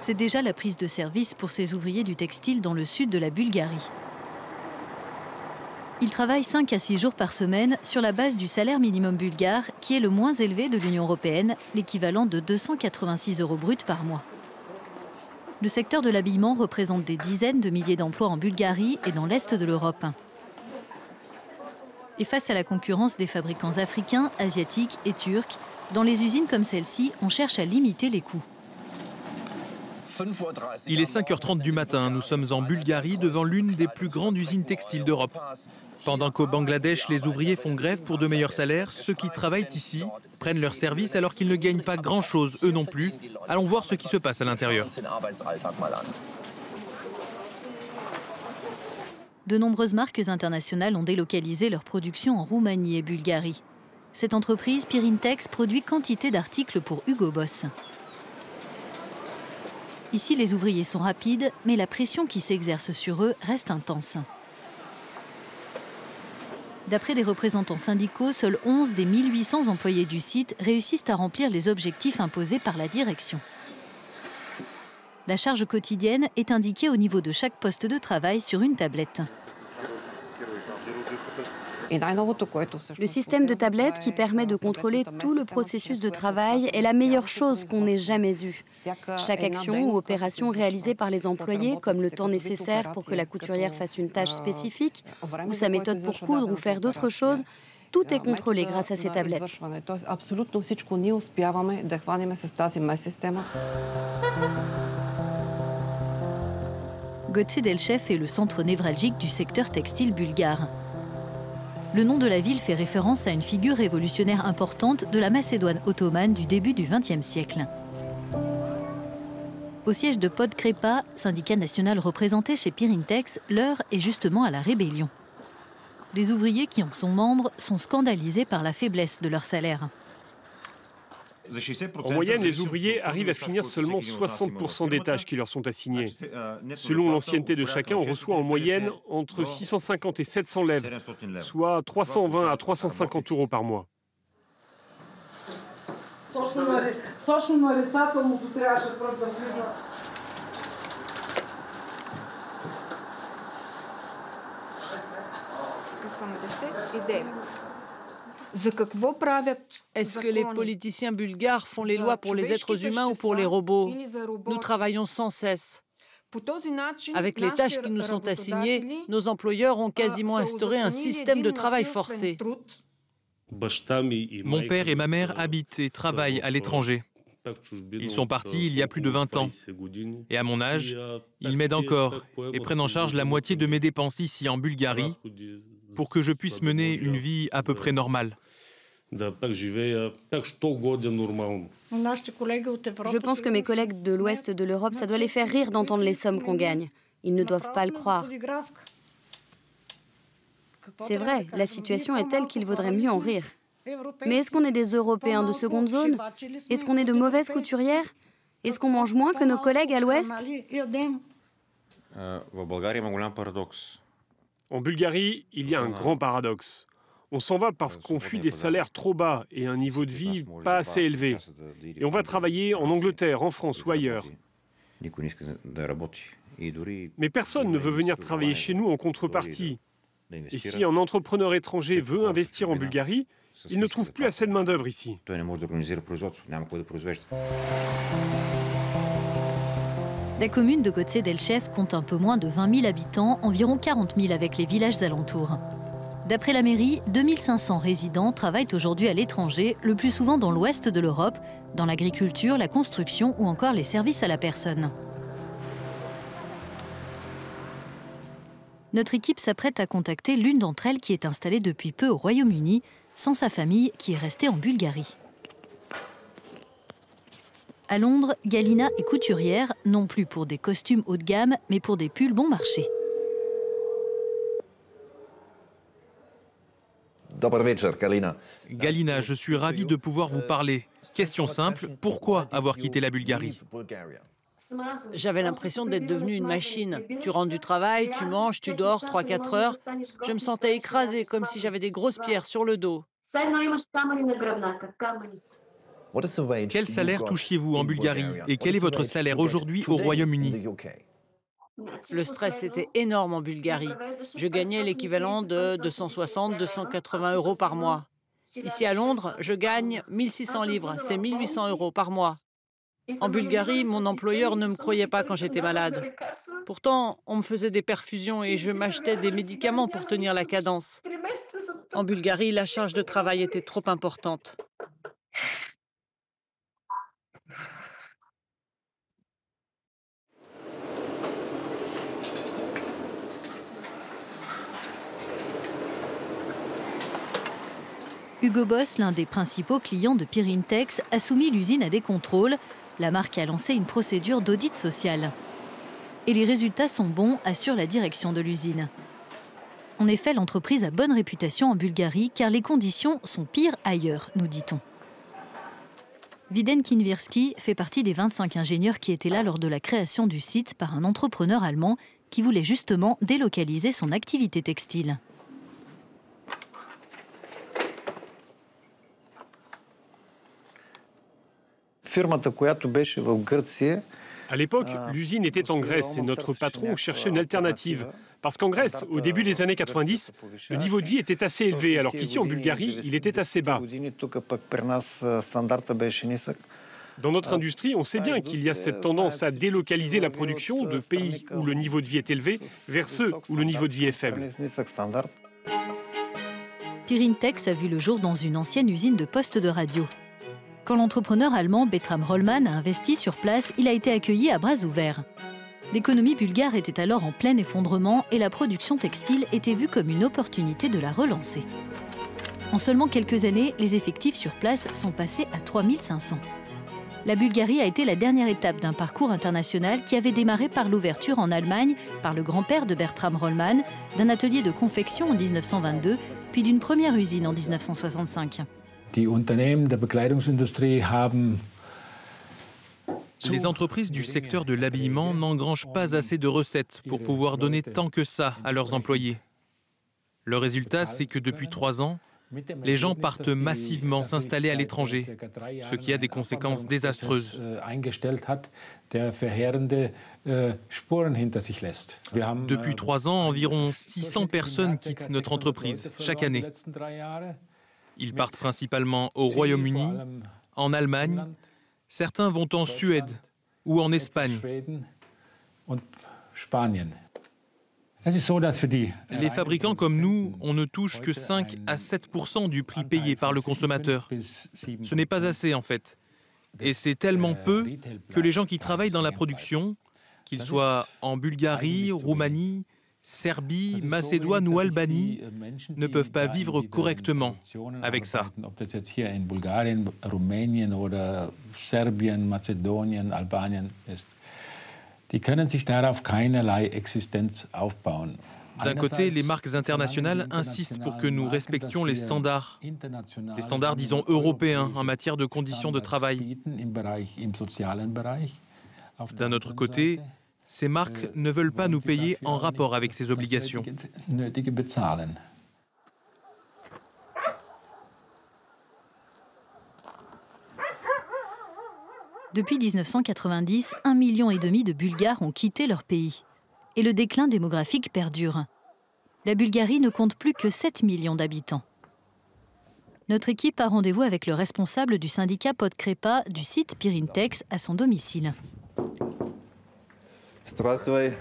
C'est déjà la prise de service pour ces ouvriers du textile dans le sud de la Bulgarie. Ils travaillent 5 à 6 jours par semaine sur la base du salaire minimum bulgare, qui est le moins élevé de l'Union européenne, l'équivalent de 286 € bruts par mois. Le secteur de l'habillement représente des dizaines de milliers d'emplois en Bulgarie et dans l'Est de l'Europe. Et face à la concurrence des fabricants africains, asiatiques et turcs, dans les usines comme celle-ci, on cherche à limiter les coûts. Il est 5h30 du matin, nous sommes en Bulgarie devant l'une des plus grandes usines textiles d'Europe. Pendant qu'au Bangladesh, les ouvriers font grève pour de meilleurs salaires, ceux qui travaillent ici prennent leur service alors qu'ils ne gagnent pas grand-chose, eux non plus. Allons voir ce qui se passe à l'intérieur. De nombreuses marques internationales ont délocalisé leur production en Roumanie et Bulgarie. Cette entreprise, Pirintex, produit quantité d'articles pour Hugo Boss. Ici, les ouvriers sont rapides, mais la pression qui s'exerce sur eux reste intense. D'après des représentants syndicaux, seuls 11 des 1800 employés du site réussissent à remplir les objectifs imposés par la direction. La charge quotidienne est indiquée au niveau de chaque poste de travail sur une tablette. Le système de tablette qui permet de contrôler tout le processus de travail est la meilleure chose qu'on ait jamais eue. Chaque action ou opération réalisée par les employés, comme le temps nécessaire pour que la couturière fasse une tâche spécifique, ou sa méthode pour coudre ou faire d'autres choses, tout est contrôlé grâce à ces tablettes. Götze Delchev est le centre névralgique du secteur textile bulgare. Le nom de la ville fait référence à une figure révolutionnaire importante de la Macédoine ottomane du début du XXe siècle. Au siège de Podkrepa, syndicat national représenté chez Pirintex, l'heure est justement à la rébellion. Les ouvriers qui en sont membres sont scandalisés par la faiblesse de leur salaire. En moyenne, les ouvriers arrivent à finir seulement 60% des tâches qui leur sont assignées. Selon l'ancienneté de chacun, on reçoit en moyenne entre 650 et 700 lèvres, soit 320 à 350 € par mois. Est-ce que les politiciens bulgares font les lois pour les êtres humains ou pour les robots? Nous travaillons sans cesse. Avec les tâches qui nous sont assignées, nos employeurs ont quasiment instauré un système de travail forcé. Mon père et ma mère habitent et travaillent à l'étranger. Ils sont partis il y a plus de 20 ans. Et à mon âge, ils m'aident encore et prennent en charge la moitié de mes dépenses ici en Bulgarie pour que je puisse mener une vie à peu près normale. Je pense que mes collègues de l'Ouest de l'Europe, ça doit les faire rire d'entendre les sommes qu'on gagne. Ils ne doivent pas le croire. C'est vrai, la situation est telle qu'il vaudrait mieux en rire. Mais est-ce qu'on est des Européens de seconde zone? Est-ce qu'on est de mauvaises couturières? Est-ce qu'on mange moins que nos collègues à l'Ouest? En Bulgarie, il y a un grand paradoxe. On s'en va parce qu'on fuit des salaires trop bas et un niveau de vie pas assez élevé. Et on va travailler en Angleterre, en France ou ailleurs. Mais personne ne veut venir travailler chez nous en contrepartie. Et si un entrepreneur étranger veut investir en Bulgarie, il ne trouve plus assez de main-d'œuvre ici. La commune de Götze Delchev compte un peu moins de 20 000 habitants, environ 40 000 avec les villages alentours. D'après la mairie, 2500 résidents travaillent aujourd'hui à l'étranger, le plus souvent dans l'ouest de l'Europe, dans l'agriculture, la construction ou encore les services à la personne. Notre équipe s'apprête à contacter l'une d'entre elles qui est installée depuis peu au Royaume-Uni, sans sa famille qui est restée en Bulgarie. À Londres, Galina est couturière, non plus pour des costumes haut de gamme, mais pour des pulls bon marché. Galina, je suis ravi de pouvoir vous parler. Question simple, pourquoi avoir quitté la Bulgarie? J'avais l'impression d'être devenue une machine. Tu rentres du travail, tu manges, tu dors 3-4 heures. Je me sentais écrasée, comme si j'avais des grosses pierres sur le dos. Quel salaire touchiez-vous en Bulgarie et quel est votre salaire aujourd'hui au Royaume-Uni? Le stress était énorme en Bulgarie. Je gagnais l'équivalent de 260-280 euros par mois. Ici à Londres, je gagne 1600 livres, c'est 1800 euros par mois. En Bulgarie, mon employeur ne me croyait pas quand j'étais malade. Pourtant, on me faisait des perfusions et je m'achetais des médicaments pour tenir la cadence. En Bulgarie, la charge de travail était trop importante. Hugo Boss, l'un des principaux clients de Pirintex, a soumis l'usine à des contrôles. La marque a lancé une procédure d'audit social. Et les résultats sont bons, assure la direction de l'usine. En effet, l'entreprise a bonne réputation en Bulgarie car les conditions sont pires ailleurs, nous dit-on. Viden Kinvirski fait partie des 25 ingénieurs qui étaient là lors de la création du site par un entrepreneur allemand qui voulait justement délocaliser son activité textile. À l'époque, l'usine était en Grèce et notre patron cherchait une alternative. Parce qu'en Grèce, au début des années 90, le niveau de vie était assez élevé, alors qu'ici en Bulgarie, il était assez bas. Dans notre industrie, on sait bien qu'il y a cette tendance à délocaliser la production de pays où le niveau de vie est élevé vers ceux où le niveau de vie est faible. Pirintex a vu le jour dans une ancienne usine de postes de radio. Quand l'entrepreneur allemand Bertram Rollmann a investi sur place, il a été accueilli à bras ouverts. L'économie bulgare était alors en plein effondrement et la production textile était vue comme une opportunité de la relancer. En seulement quelques années, les effectifs sur place sont passés à 3500. La Bulgarie a été la dernière étape d'un parcours international qui avait démarré par l'ouverture en Allemagne, par le grand-père de Bertram Rollmann, d'un atelier de confection en 1922, puis d'une première usine en 1965. Les entreprises du secteur de l'habillement n'engrangent pas assez de recettes pour pouvoir donner tant que ça à leurs employés. Le résultat, c'est que depuis 3 ans, les gens partent massivement s'installer à l'étranger, ce qui a des conséquences désastreuses. Depuis 3 ans, environ 600 personnes quittent notre entreprise chaque année. Ils partent principalement au Royaume-Uni, en Allemagne, certains vont en Suède ou en Espagne. Les fabricants comme nous, on ne touche que 5 à 7% du prix payé par le consommateur. Ce n'est pas assez en fait. Et c'est tellement peu que les gens qui travaillent dans la production, qu'ils soient en Bulgarie, Roumanie, Serbie, Macédoine ou Albanie, ne peuvent pas vivre correctement avec ça. D'un côté, les marques internationales insistent pour que nous respections les standards, disons, européens en matière de conditions de travail. D'un autre côté, ces marques ne veulent pas nous payer en rapport avec ces obligations. Depuis 1990, 1,5 million de Bulgares ont quitté leur pays. Et le déclin démographique perdure. La Bulgarie ne compte plus que 7 millions d'habitants. Notre équipe a rendez-vous avec le responsable du syndicat Podkrepa du site Pirintex à son domicile. Здравствуй,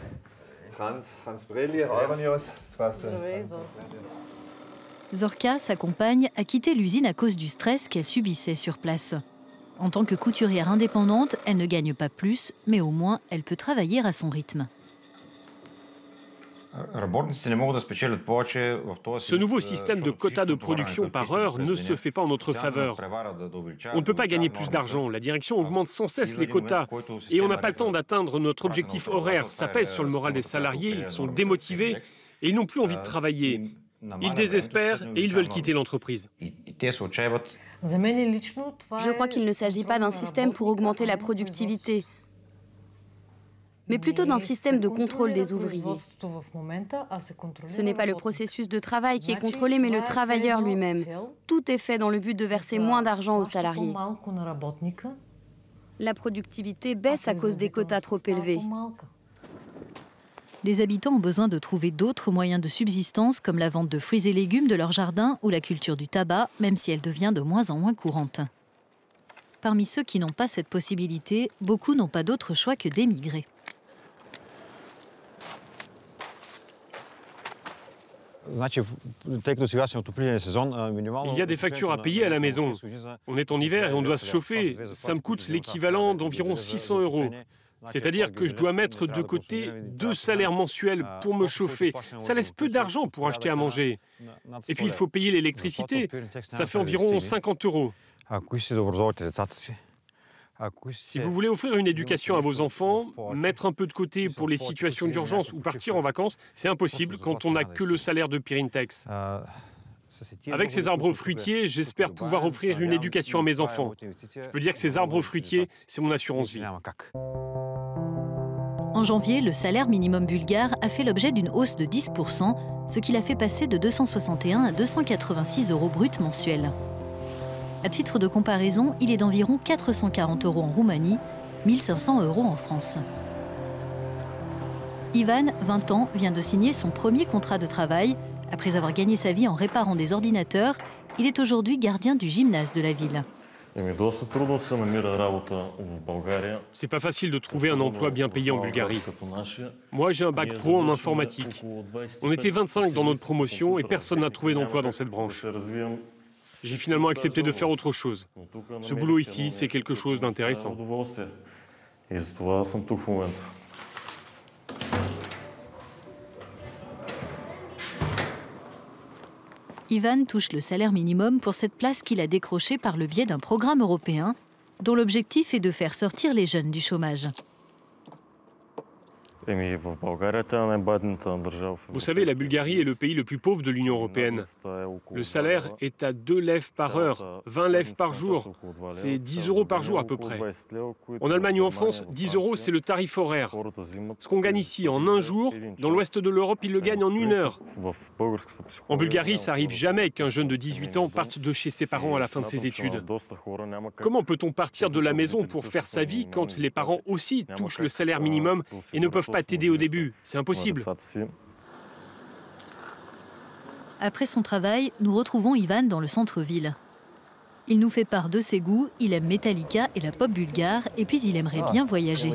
Hans Breli, Zorka, sa compagne, a quitté l'usine à cause du stress qu'elle subissait sur place. En tant que couturière indépendante, elle ne gagne pas plus, mais au moins elle peut travailler à son rythme. Ce nouveau système de quotas de production par heure ne se fait pas en notre faveur. On ne peut pas gagner plus d'argent. La direction augmente sans cesse les quotas et on n'a pas le temps d'atteindre notre objectif horaire. Ça pèse sur le moral des salariés, ils sont démotivés et ils n'ont plus envie de travailler. Ils désespèrent et ils veulent quitter l'entreprise. Je crois qu'il ne s'agit pas d'un système pour augmenter la productivité. mais plutôt d'un système de contrôle des ouvriers. Ce n'est pas le processus de travail qui est contrôlé, mais le travailleur lui-même. Tout est fait dans le but de verser moins d'argent aux salariés. La productivité baisse à cause des quotas trop élevés. Les habitants ont besoin de trouver d'autres moyens de subsistance, comme la vente de fruits et légumes de leur jardin ou la culture du tabac, même si elle devient de moins en moins courante. Parmi ceux qui n'ont pas cette possibilité, beaucoup n'ont pas d'autre choix que d'émigrer. Il y a des factures à payer à la maison. On est en hiver et on doit se chauffer. Ça me coûte l'équivalent d'environ 600 €. C'est-à-dire que je dois mettre de côté 2 salaires mensuels pour me chauffer. Ça laisse peu d'argent pour acheter à manger. Et puis il faut payer l'électricité. Ça fait environ 50 €. Si vous voulez offrir une éducation à vos enfants, mettre un peu de côté pour les situations d'urgence ou partir en vacances, c'est impossible quand on n'a que le salaire de Pirintex. Avec ces arbres fruitiers, j'espère pouvoir offrir une éducation à mes enfants. Je peux dire que ces arbres fruitiers, c'est mon assurance vie. En janvier, le salaire minimum bulgare a fait l'objet d'une hausse de 10%, ce qui l'a fait passer de 261 à 286 € bruts mensuels. À titre de comparaison, il est d'environ 440 € en Roumanie, 1500 € en France. Ivan, 20 ans, vient de signer son premier contrat de travail. Après avoir gagné sa vie en réparant des ordinateurs, il est aujourd'hui gardien du gymnase de la ville. C'est pas facile de trouver un emploi bien payé en Bulgarie. Moi, j'ai un bac pro en informatique. On était 25 dans notre promotion et personne n'a trouvé d'emploi dans cette branche. J'ai finalement accepté de faire autre chose. Ce boulot ici, c'est quelque chose d'intéressant. Ivan touche le salaire minimum pour cette place qu'il a décrochée par le biais d'un programme européen dont l'objectif est de faire sortir les jeunes du chômage. Vous savez, la Bulgarie est le pays le plus pauvre de l'Union européenne. Le salaire est à 2 levs par heure, 20 levs par jour. C'est 10 € par jour à peu près. En Allemagne ou en France, 10 €, c'est le tarif horaire. Ce qu'on gagne ici en un jour, dans l'ouest de l'Europe, ils le gagnent en 1 heure. En Bulgarie, ça arrive jamais qu'un jeune de 18 ans parte de chez ses parents à la fin de ses études. Comment peut-on partir de la maison pour faire sa vie quand les parents aussi touchent le salaire minimum et ne peuvent pas t'aider au début? C'est impossible. Après son travail, nous retrouvons Ivan dans le centre-ville. Il nous fait part de ses goûts, il aime Metallica et la pop bulgare, et puis il aimerait bien voyager.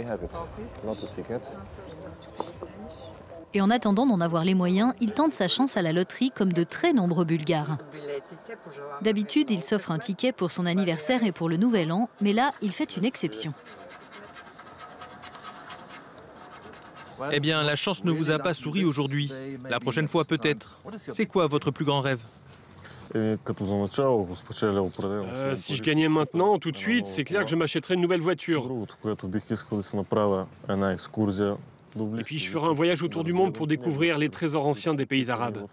Et en attendant d'en avoir les moyens, il tente sa chance à la loterie comme de très nombreux Bulgares. D'habitude, il s'offre un ticket pour son anniversaire et pour le Nouvel An, mais là, il fait une exception. Eh bien, la chance ne vous a pas souri aujourd'hui. La prochaine fois, peut-être. C'est quoi votre plus grand rêve? Si je gagnais maintenant, tout de suite, c'est clair que je m'achèterais une nouvelle voiture. Et puis je ferai un voyage autour du monde pour découvrir les trésors anciens des pays arabes.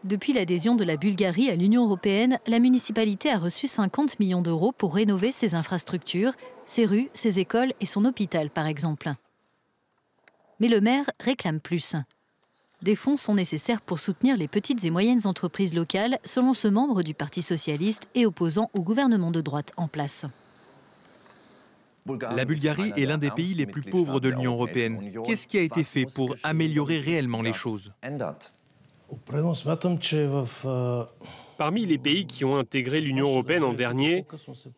Depuis l'adhésion de la Bulgarie à l'Union européenne, la municipalité a reçu 50 millions d'euros pour rénover ses infrastructures, ses rues, ses écoles et son hôpital, par exemple. Mais le maire réclame plus. Des fonds sont nécessaires pour soutenir les petites et moyennes entreprises locales, selon ce membre du Parti socialiste et opposant au gouvernement de droite en place. La Bulgarie est l'un des pays les plus pauvres de l'Union européenne. Qu'est-ce qui a été fait pour améliorer réellement les choses? Parmi les pays qui ont intégré l'Union européenne en dernier,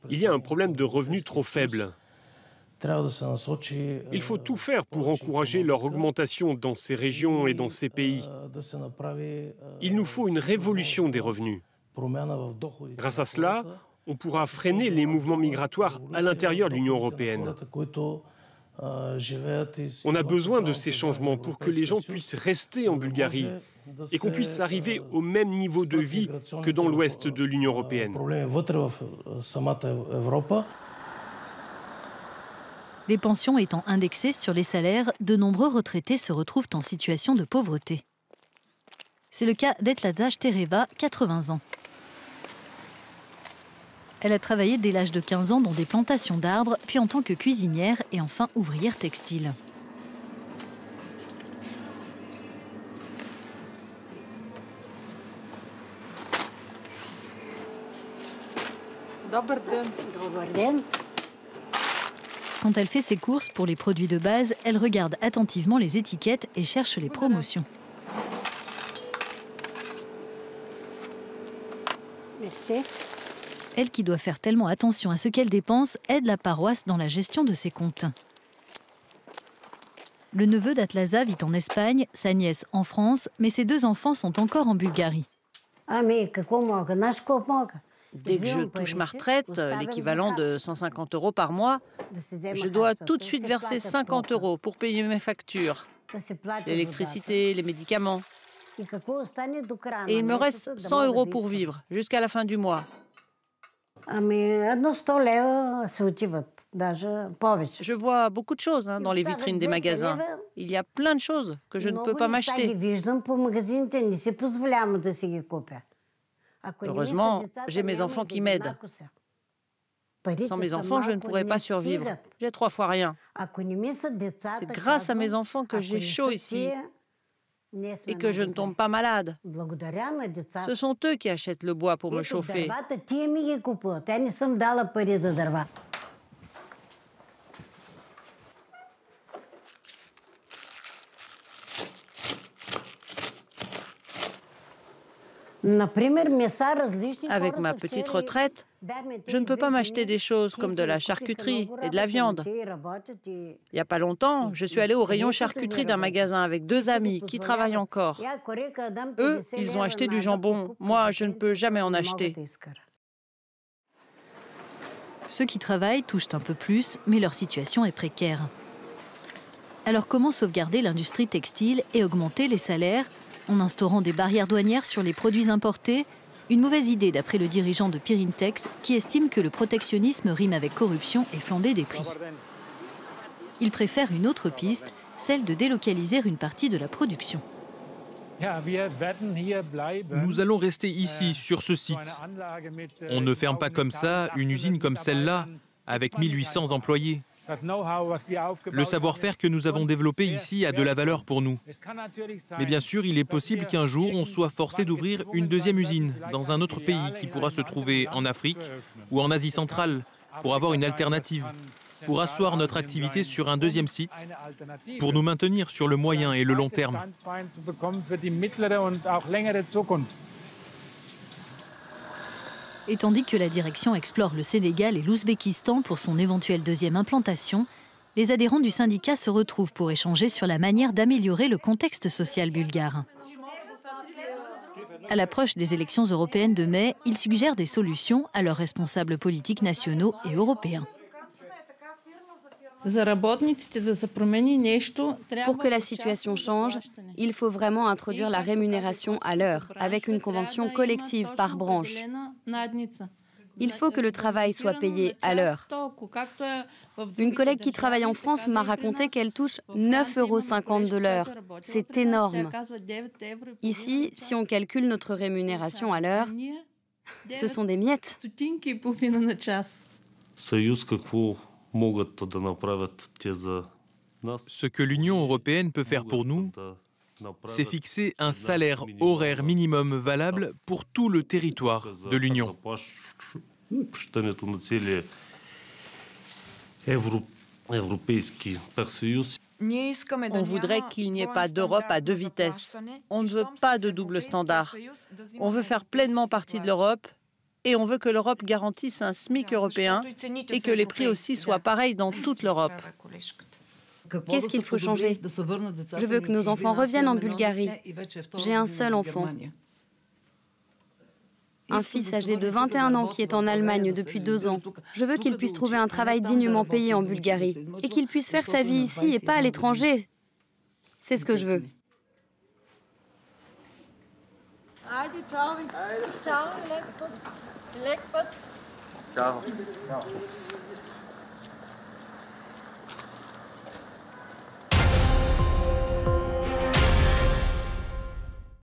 il y a un problème de revenus trop faible. Il faut tout faire pour encourager leur augmentation dans ces régions et dans ces pays. Il nous faut une révolution des revenus. Grâce à cela, on pourra freiner les mouvements migratoires à l'intérieur de l'Union européenne. On a besoin de ces changements pour que les gens puissent rester en Bulgarie et qu'on puisse arriver au même niveau de vie que dans l'ouest de l'Union européenne. Les pensions étant indexées sur les salaires, de nombreux retraités se retrouvent en situation de pauvreté. C'est le cas d'Etlazaj Tereva, 80 ans. Elle a travaillé dès l'âge de 15 ans dans des plantations d'arbres, puis en tant que cuisinière et enfin ouvrière textile. Quand elle fait ses courses pour les produits de base, elle regarde attentivement les étiquettes et cherche les promotions. Merci. Elle, qui doit faire tellement attention à ce qu'elle dépense, aide la paroisse dans la gestion de ses comptes. Le neveu d'Atlaza vit en Espagne, sa nièce en France, mais ses 2 enfants sont encore en Bulgarie. Dès que je touche ma retraite, l'équivalent de 150 € par mois, je dois tout de suite verser 50 € pour payer mes factures, l'électricité, les médicaments. Et il me reste 100 € pour vivre jusqu'à la fin du mois. Je vois beaucoup de choses dans les vitrines des magasins. Il y a plein de choses que je ne peux pas m'acheter. Heureusement, j'ai mes enfants qui m'aident. Sans mes enfants, je ne pourrais pas survivre. J'ai 3 fois rien. C'est grâce à mes enfants que j'ai chaud ici et que je ne tombe pas malade. Ce sont eux qui achètent le bois pour me chauffer. Avec ma petite retraite, je ne peux pas m'acheter des choses comme de la charcuterie et de la viande. Il n'y a pas longtemps, je suis allée au rayon charcuterie d'un magasin avec 2 amis qui travaillent encore. Eux, ils ont acheté du jambon. Moi, je ne peux jamais en acheter. Ceux qui travaillent touchent un peu plus, mais leur situation est précaire. Alors comment sauvegarder l'industrie textile et augmenter les salaires ? En instaurant des barrières douanières sur les produits importés, une mauvaise idée d'après le dirigeant de Pirintex qui estime que le protectionnisme rime avec corruption et flambée des prix. Il préfère une autre piste, celle de délocaliser une partie de la production. Nous allons rester ici, sur ce site. On ne ferme pas comme ça une usine comme celle-là, avec 1800 employés. Le savoir-faire que nous avons développé ici a de la valeur pour nous. Mais bien sûr, il est possible qu'un jour, on soit forcé d'ouvrir une 2e usine dans un autre pays qui pourra se trouver en Afrique ou en Asie centrale pour avoir une alternative, pour asseoir notre activité sur un 2e site, pour nous maintenir sur le moyen et le long terme. Et tandis que la direction explore le Sénégal et l'Ouzbékistan pour son éventuelle 2e implantation, les adhérents du syndicat se retrouvent pour échanger sur la manière d'améliorer le contexte social bulgare. À l'approche des élections européennes de mai, ils suggèrent des solutions à leurs responsables politiques nationaux et européens. Pour que la situation change, il faut vraiment introduire la rémunération à l'heure, avec une convention collective par branche. Il faut que le travail soit payé à l'heure. Une collègue qui travaille en France m'a raconté qu'elle touche 9,50 € de l'heure. C'est énorme. Ici, si on calcule notre rémunération à l'heure, ce sont des miettes. Ce que l'Union européenne peut faire pour nous, c'est fixer un salaire horaire minimum valable pour tout le territoire de l'Union. On voudrait qu'il n'y ait pas d'Europe à 2 vitesses. On ne veut pas de double standard. On veut faire pleinement partie de l'Europe. Et on veut que l'Europe garantisse un SMIC européen et que les prix aussi soient pareils dans toute l'Europe. Qu'est-ce qu'il faut changer? Je veux que nos enfants reviennent en Bulgarie. J'ai un seul enfant. Un fils âgé de 21 ans qui est en Allemagne depuis 2 ans. Je veux qu'il puisse trouver un travail dignement payé en Bulgarie et qu'il puisse faire sa vie ici et pas à l'étranger. C'est ce que je veux. Ciao.